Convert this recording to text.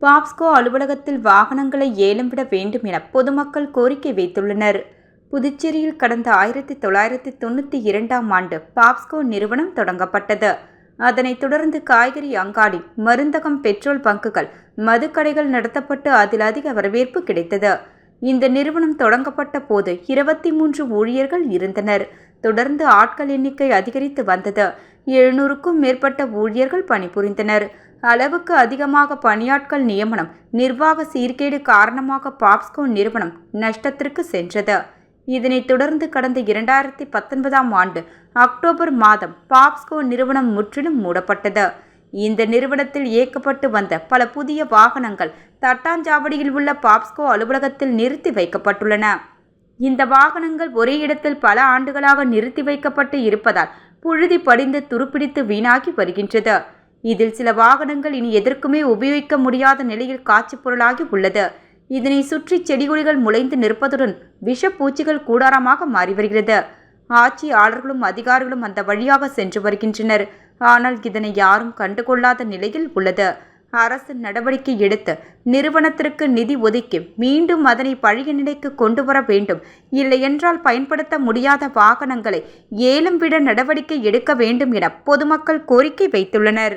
பாப்ஸ்கோ அலுவலகத்தில் வாகனங்களை ஏலம் விட வேண்டும் என பொதுமக்கள் கோரிக்கை வைத்துள்ளனர். புதுச்சேரியில் கடந்த 1992ஆம் ஆண்டு பாப்ஸ்கோ நிறுவனம் தொடங்கப்பட்டது. அதனைத் தொடர்ந்து காய்கறி அங்காடி, மருந்தகம், பெட்ரோல் பங்குகள், மதுக்கடைகள் நடத்தப்பட்டு அதில் அதிக வரவேற்பு கிடைத்தது. இந்த நிறுவனம் தொடங்கப்பட்ட போது 23 ஊழியர்கள் இருந்தனர். தொடர்ந்து ஆட்கள் எண்ணிக்கை அதிகரித்து வந்தது. 700க்கும் மேற்பட்ட ஊழியர்கள் பணிபுரிந்தனர். அளவுக்கு அதிகமாக பணியாட்கள் நியமனம், நிர்வாக சீர்கேடு காரணமாக பாப்ஸ்கோ நிறுவனம் நஷ்டத்திற்கு சென்றது. இதனைத் தொடர்ந்து கடந்த 2019ஆம் ஆண்டு அக்டோபர் மாதம் பாப்ஸ்கோ நிறுவனம் முற்றிலும் மூடப்பட்டது. இந்த நிறுவனத்தில் இயக்கப்பட்டு வந்த பல புதிய வாகனங்கள் தட்டாஞ்சாவடியில் உள்ள பாப்ஸ்கோ அலுவலகத்தில் நிறுத்தி வைக்கப்பட்டுள்ளன. இந்த வாகனங்கள் ஒரே இடத்தில் பல ஆண்டுகளாக நிறுத்தி வைக்கப்பட்டு இருப்பதால் புழுதி படிந்து துருப்பிடித்து வீணாகி வருகின்றது. இதில் சில வாகனங்கள் இனி எதற்குமே உபயோகிக்க முடியாத நிலையில் காட்சிப் பொருளாகி உள்ளது. இதனை சுற்றி செடிகொடிகள் முளைந்து நிற்பதுடன் விஷப்பூச்சிகள் கூடாரமாக மாறி வருகிறது. ஆட்சியாளர்களும் அதிகாரிகளும் அந்த வழியாக சென்று வருகின்றனர். ஆனால் இதனை யாரும் கண்டுகொள்ளாத நிலையில் உள்ளது. அரசு நடவடிக்கை எடுத்து நிறுவனத்திற்கு நிதி ஒதுக்கி மீண்டும் அதனை பழைய நிலைக்கு கொண்டு வர வேண்டும். இல்லையென்றால் பயன்படுத்த முடியாத வாகனங்களை ஏலம் விட நடவடிக்கை எடுக்க வேண்டும் என பொதுமக்கள் கோரிக்கை வைத்துள்ளனர்.